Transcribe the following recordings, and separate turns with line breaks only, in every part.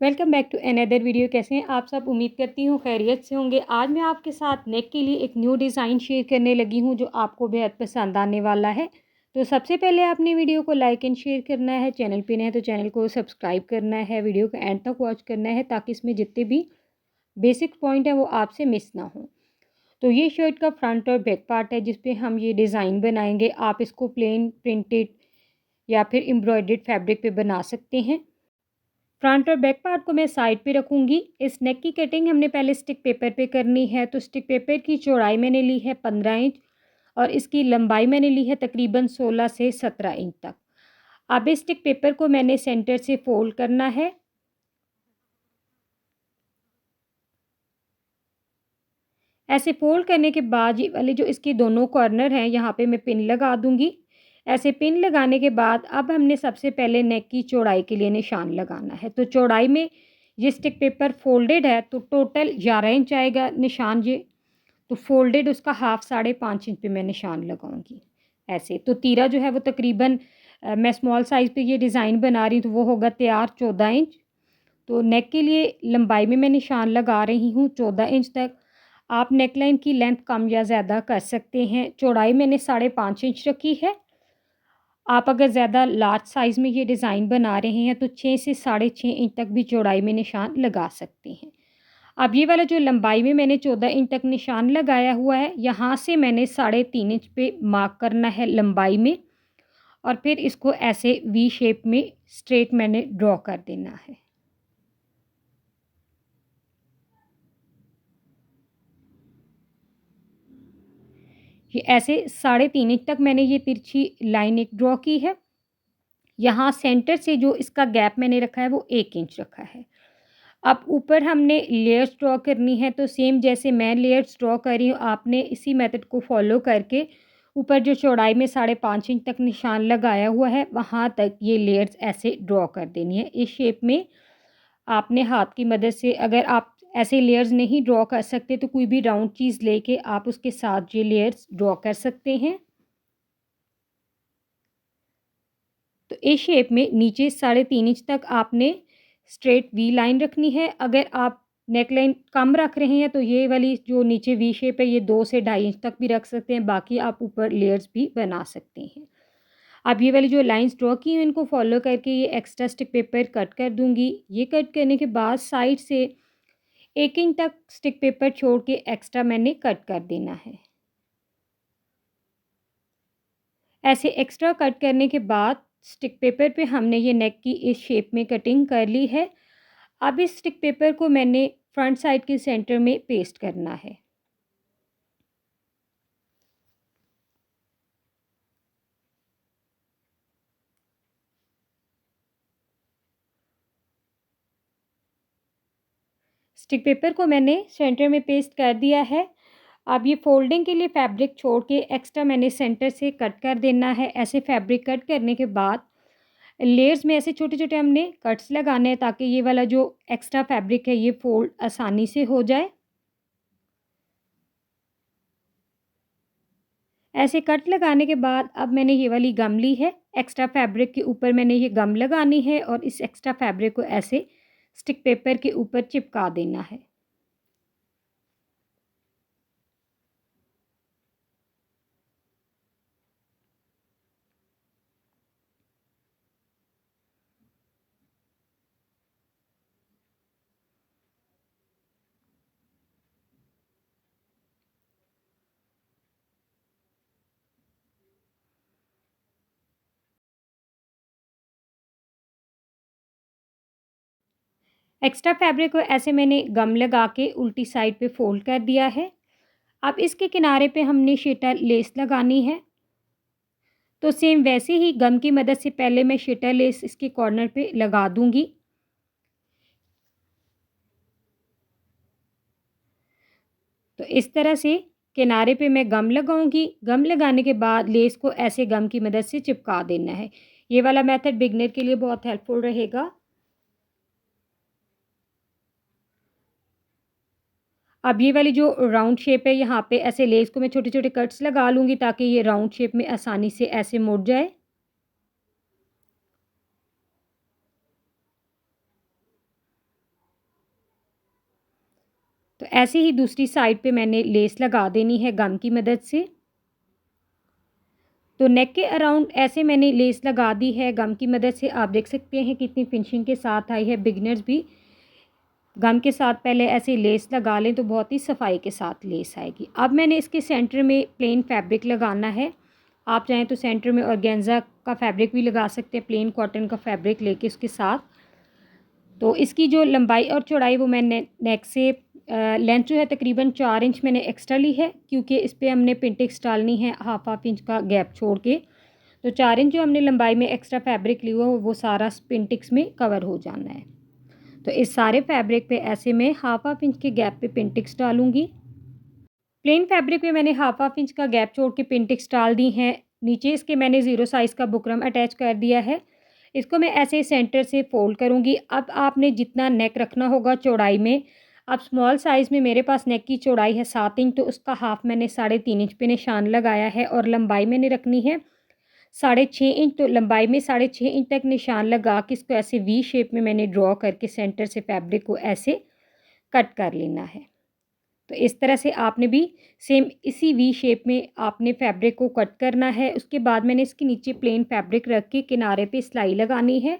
Welcome back to another video. कैसे हैं आप सब? उम्मीद करती हूँ खैरियत से होंगे। आज मैं आपके साथ नेक के लिए एक न्यू डिज़ाइन शेयर करने लगी हूँ जो आपको बेहद पसंद आने वाला है। तो सबसे पहले आपने वीडियो को लाइक एंड शेयर करना है। चैनल पे नए हैं तो चैनल को सब्सक्राइब करना है। वीडियो को एंड तक वॉच करना है ताकि इसमें जितने भी बेसिक पॉइंट हैं वो आपसे मिस ना हो। तो ये शर्ट का फ्रंट और बैक पार्ट है जिस पे हम ये डिज़ाइन बनाएंगे। आप इसको प्लेन प्रिंटेड या फिर एम्ब्रॉयडर्ड फैब्रिक पे बना सकते हैं। फ्रंट और बैक पार्ट को मैं साइड पे रखूँगी। इस नेक की कटिंग हमने पहले स्टिक पेपर पे करनी है। तो स्टिक पेपर की चौड़ाई मैंने ली है 15 इंच और इसकी लंबाई मैंने ली है तकरीबन 16 से 17 इंच तक। अब इस स्टिक पेपर को मैंने सेंटर से फोल्ड करना है। ऐसे फोल्ड करने के बाद ये वाले जो इसके दोनों कॉर्नर हैं यहाँ पे मैं पिन लगा दूँगी। ऐसे पिन लगाने के बाद अब हमने सबसे पहले नेक की चौड़ाई के लिए निशान लगाना है। तो चौड़ाई में ये स्टिक पेपर फोल्डेड है तो टोटल 11 इंच आएगा निशान ये। तो फोल्डेड उसका हाफ 5.5 इंच पे मैं निशान लगाऊंगी ऐसे। तो तीरा जो है वो तकरीबन मैं स्मॉल साइज़ पे ये डिज़ाइन बना रही हूँ तो वो होगा तैयार 14 इंच। तो नेक के लिए लंबाई में मैं निशान लगा रही हूँ 14 इंच तक। आप नेक लाइन की लेंथ कम या ज़्यादा कर सकते हैं। चौड़ाई मैंने 5.5 इंच रखी है। आप अगर ज़्यादा लार्ज साइज़ में ये डिज़ाइन बना रहे हैं तो 6 से 6.5 इंच तक भी चौड़ाई में निशान लगा सकते हैं। अब ये वाला जो लंबाई में मैंने 14 इंच तक निशान लगाया हुआ है, यहाँ से मैंने 3.5 इंच पे मार्क करना है लंबाई में और फिर इसको ऐसे वी शेप में स्ट्रेट मैंने ड्रॉ कर देना है। ये ऐसे 3.5 इंच तक मैंने ये तिरछी लाइन एक ड्रॉ की है। यहाँ सेंटर से जो इसका गैप मैंने रखा है वो 1 इंच रखा है। अब ऊपर हमने लेयर्स ड्रॉ करनी है तो सेम जैसे मैं लेयर्स ड्रॉ कर रही हूँ आपने इसी मेथड को फॉलो करके ऊपर जो चौड़ाई में 5.5 इंच तक निशान लगाया हुआ है वहाँ तक ये लेयर्स ऐसे ड्रॉ कर देनी है। इस शेप में आपने हाथ की मदद से, अगर आप ऐसे लेयर्स नहीं ड्रॉ कर सकते तो कोई भी राउंड चीज़ लेके आप उसके साथ ये लेयर्स ड्रॉ कर सकते हैं। तो इस शेप में नीचे 3.5 इंच तक आपने स्ट्रेट वी लाइन रखनी है। अगर आप नेक लाइन कम रख रहे हैं तो ये वाली जो नीचे वी शेप है ये 2 से 2.5 इंच तक भी रख सकते हैं। बाकी आप ऊपर लेयर्स भी बना सकते हैं। अब ये वाली जो लाइंस ड्रॉ की हैं इनको फॉलो करके ये एक्स्ट्रा स्टिक पेपर कट कर दूँगी। ये कट करने के बाद साइड से 1 इंच तक स्टिक पेपर छोड़ के एक्स्ट्रा मैंने कट कर देना है। ऐसे एक्स्ट्रा कट करने के बाद स्टिक पेपर पे हमने ये नेक की इस शेप में कटिंग कर ली है। अब इस स्टिक पेपर को मैंने फ्रंट साइड के सेंटर में पेस्ट करना है। स्टिक पेपर को मैंने सेंटर में पेस्ट कर दिया है। अब ये फोल्डिंग के लिए फैब्रिक छोड़ के एक्स्ट्रा मैंने सेंटर से कट कर देना है। ऐसे फैब्रिक कट करने के बाद लेयर्स में ऐसे छोटे-छोटे हमने कट्स लगाने हैं ताकि ये वाला जो एक्स्ट्रा फैब्रिक है ये फोल्ड आसानी से हो जाए। ऐसे कट लगाने के बाद अब मैंने ये वाली गम ली है। एक्स्ट्रा फैब्रिक के ऊपर मैंने ये गम लगानी है और इस एक्स्ट्रा फैब्रिक को ऐसे स्टिक पेपर के ऊपर चिपका देना है। एक्स्ट्रा फैब्रिक को ऐसे मैंने गम लगा के उल्टी साइड पे फोल्ड कर दिया है। अब इसके किनारे पे हमने शेटा लेस लगानी है। तो सेम वैसे ही गम की मदद से पहले मैं शेटा लेस इसके कॉर्नर पे लगा दूंगी। तो इस तरह से किनारे पे मैं गम लगाऊंगी। गम लगाने के बाद लेस को ऐसे गम की मदद से चिपका देना है। ये वाला मेथड बिगनर के लिए बहुत हेल्पफुल रहेगा। अब ये वाली जो राउंड शेप है यहाँ पे ऐसे लेस को मैं छोटे छोटे कट्स लगा लूँगी ताकि ये राउंड शेप में आसानी से ऐसे मुड़ जाए। तो ऐसे ही दूसरी साइड पे मैंने लेस लगा देनी है गम की मदद से। तो नेक के अराउंड ऐसे मैंने लेस लगा दी है गम की मदद से। आप देख सकते हैं कितनी फिनिशिंग के साथ आई है। बिगिनर्स भी गम के साथ पहले ऐसे लेस लगा लें तो बहुत ही सफाई के साथ लेस आएगी। अब मैंने इसके सेंटर में प्लेन फैब्रिक लगाना है। आप चाहें तो सेंटर में ऑर्गेन्जा का फैब्रिक भी लगा सकते हैं, प्लेन कॉटन का फैब्रिक लेके उसके साथ। तो इसकी जो लंबाई और चौड़ाई वो मैंने नेक से लेंथ जो है तकरीबन 4 इंच मैंने एक्स्ट्रा ली है, क्योंकि इस पर हमने पिंटिक्स डालनी है हाफ इंच का गैप छोड़ के। तो 4 इंच जो हमने लंबाई में एक्स्ट्रा फैब्रिक लिया हुआ वो सारा पिंटिक्स में कवर हो जाना है। तो इस सारे फैब्रिक पे ऐसे मैं हाफ इंच के गैप पे पिंटिक्स डालूंगी। प्लेन फैब्रिक पे मैंने हाफ इंच का गैप छोड़ के पिंटिक्स डाल दी हैं। नीचे इसके मैंने 0 साइज़ का बुकरम अटैच कर दिया है। इसको मैं ऐसे सेंटर से फोल्ड करूँगी। अब आपने जितना नेक रखना होगा चौड़ाई में, अब स्मॉल साइज़ में मेरे पास नेक की चौड़ाई है 7 इंच, तो उसका हाफ मैंने 3.5 इंच पे निशान लगाया है और लंबाई मैंने रखनी है 6.5 इंच। तो लंबाई में 6.5 इंच तक निशान लगा के इसको ऐसे वी शेप में मैंने ड्रॉ करके सेंटर से फैब्रिक को ऐसे कट कर लेना है। तो इस तरह से आपने भी सेम इसी वी शेप में आपने फैब्रिक को कट करना है। उसके बाद मैंने इसके नीचे प्लेन फैब्रिक रख के किनारे पे सिलाई लगानी है।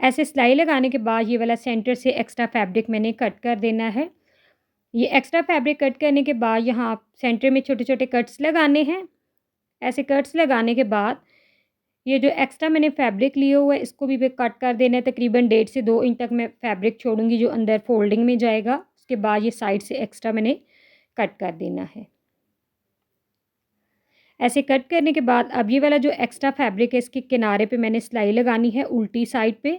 ऐसे सिलाई लगाने के बाद ये वाला सेंटर से एक्स्ट्रा फैब्रिक मैंने कट कर देना है। ये एक्स्ट्रा फैब्रिक कट करने के बाद यहाँ सेंटर में छोटे-छोटे कट्स लगाने हैं। ऐसे कट्स लगाने के बाद ये जो एक्स्ट्रा मैंने फैब्रिक लिया हुआ है इसको भी मैं कट कर देना है। तकरीबन 1.5 से 2 इंच तक मैं फैब्रिक छोड़ूंगी जो अंदर फोल्डिंग में जाएगा। उसके बाद ये साइड से एक्स्ट्रा मैंने कट कर देना है। ऐसे कट करने के बाद अब ये वाला जो एक्स्ट्रा फैब्रिक है इसके किनारे पे मैंने सिलाई लगानी है उल्टी साइड पे।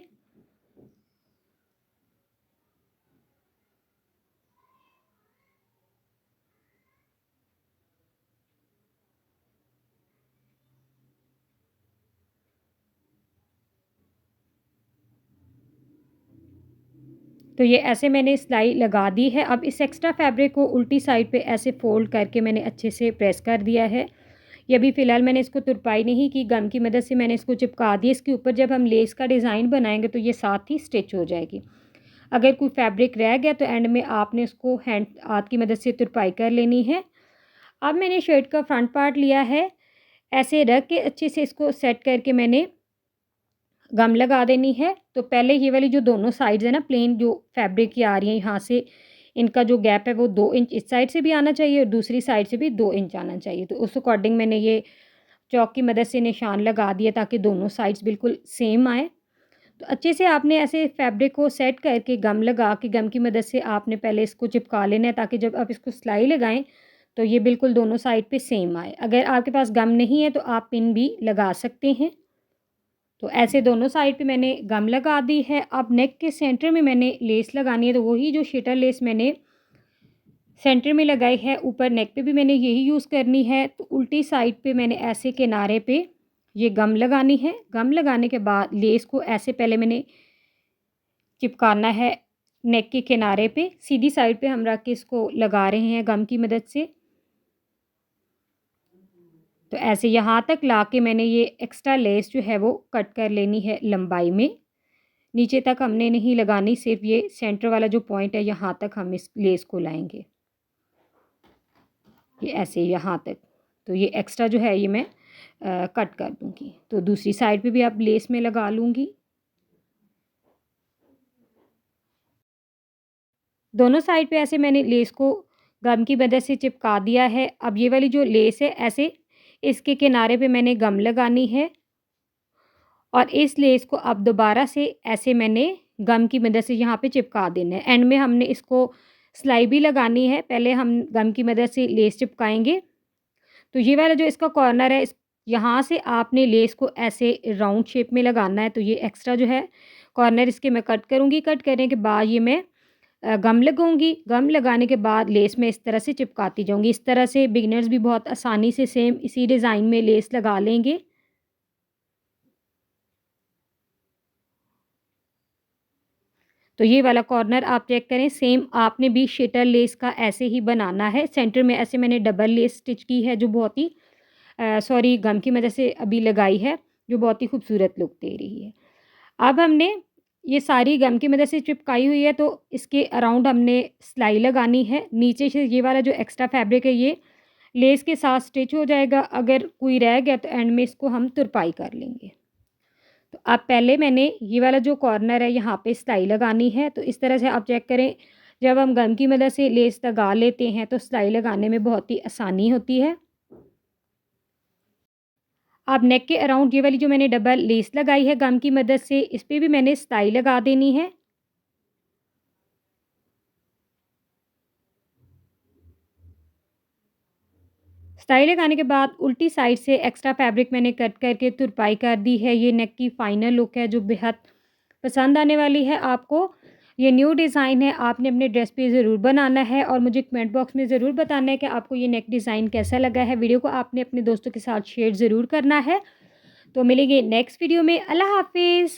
तो ये ऐसे मैंने सिलाई लगा दी है। अब इस एक्स्ट्रा फैब्रिक को उल्टी साइड पे ऐसे फ़ोल्ड करके मैंने अच्छे से प्रेस कर दिया है। ये अभी फ़िलहाल मैंने इसको तुरपाई नहीं की, गम की मदद से मैंने इसको चिपका दिया। इसके ऊपर जब हम लेस का डिज़ाइन बनाएंगे तो ये साथ ही स्टिच हो जाएगी। अगर कोई फैब्रिक रह गया तो एंड में आपने उसको हैंड हाथ की मदद से तुरपाई कर लेनी है। अब मैंने शर्ट का फ्रंट पार्ट लिया है, ऐसे रख के अच्छे से इसको सेट करके मैंने गम लगा देनी है। तो पहले ये वाली जो दोनों साइड्स है ना प्लेन जो फैब्रिक की आ रही है यहाँ से, इनका जो गैप है वो 2 इंच इस साइड से भी आना चाहिए और दूसरी साइड से भी 2 इंच आना चाहिए। तो उस अकॉर्डिंग मैंने ये चॉक की मदद से निशान लगा दिया ताकि दोनों साइड्स बिल्कुल सेम आए। तो अच्छे से आपने ऐसे फैब्रिक को सेट करके गम लगा के गम की मदद से आपने पहले इसको चिपका लेना है ताकि जब आप इसको सिलाई लगाएं तो ये बिल्कुल दोनों साइड पे सेम आए। अगर आपके पास गम नहीं है तो आप पिन भी लगा सकते हैं। तो ऐसे दोनों साइड पे मैंने गम लगा दी है। अब नेक के सेंटर में मैंने लेस लगानी है, तो वही जो शटर लेस मैंने सेंटर में लगाई है, ऊपर नेक पे भी मैंने यही यूज़ करनी है। तो उल्टी साइड पे मैंने ऐसे किनारे पे ये गम लगानी है। गम लगाने के बाद लेस को ऐसे पहले मैंने चिपकाना है नेक के किनारे पे, सीधी साइड पे हम रख के इसको लगा रहे हैं गम की मदद से। तो ऐसे यहाँ तक ला के मैंने ये एक्स्ट्रा लेस जो है वो कट कर लेनी है लंबाई में। नीचे तक हमने नहीं लगानी, सिर्फ ये सेंटर वाला जो पॉइंट है यहाँ तक हम इस लेस को लाएंगे, ये ऐसे यहाँ तक। तो ये एक्स्ट्रा जो है ये मैं कट कर दूँगी। तो दूसरी साइड पे भी अब लेस में लगा लूँगी। दोनों साइड पे ऐसे मैंने लेस को गम की मदद से चिपका दिया है। अब ये वाली जो लेस है ऐसे इसके किनारे पे मैंने गम लगानी है और इस लेस को अब दोबारा से ऐसे मैंने गम की मदद से यहाँ पे चिपका देना है। एंड में हमने इसको सिलाई भी लगानी है। पहले हम गम की मदद से लेस चिपकाएंगे। तो ये वाला जो इसका कॉर्नर है इस यहाँ से आपने लेस को ऐसे राउंड शेप में लगाना है। तो ये एक्स्ट्रा जो है कॉर्नर इसके मैं कट करूँगी। कट करने के बाद ये मैं गम लगाऊंगी। गम लगाने के बाद लेस में इस तरह से चिपकाती जाऊँगी। इस तरह से बिगिनर्स भी बहुत आसानी से सेम इसी डिज़ाइन में लेस लगा लेंगे। तो ये वाला कॉर्नर आप चेक करें, सेम आपने भी शटर लेस का ऐसे ही बनाना है। सेंटर में ऐसे मैंने डबल लेस स्टिच की है जो बहुत ही गम की मदद से अभी लगाई है, जो बहुत ही खूबसूरत लुक दे रही है। अब हमने ये सारी गम की मदद से चिपकाई हुई है, तो इसके अराउंड हमने सिलाई लगानी है। नीचे से ये वाला जो एक्स्ट्रा फैब्रिक है ये लेस के साथ स्टिच हो जाएगा, अगर कोई रह गया तो एंड में इसको हम तुरपाई कर लेंगे। तो अब पहले मैंने ये वाला जो कॉर्नर है यहाँ पे सिलाई लगानी है, तो इस तरह से आप चेक करें, जब हम गम की मदद से लेस लगा लेते हैं तो सिलाई लगाने में बहुत ही आसानी होती है। अब नेक के अराउंड ये वाली जो मैंने डबल लेस लगाई है गम की मदद से, इस पे भी मैंने सिलाई लगा देनी है। सिलाई लगाने के बाद उल्टी साइड से एक्स्ट्रा फैब्रिक मैंने कट करके तुरपाई कर दी है। ये नेक की फाइनल लुक है जो बेहद पसंद आने वाली है आपको। ये न्यू डिज़ाइन है, आपने अपने ड्रेस पे ज़रूर बनाना है और मुझे कमेंट बॉक्स में ज़रूर बताना है कि आपको ये नेक डिज़ाइन कैसा लगा है। वीडियो को आपने अपने दोस्तों के साथ शेयर ज़रूर करना है। तो मिलेंगे नेक्स्ट वीडियो में। अल्लाह हाफ़िज़।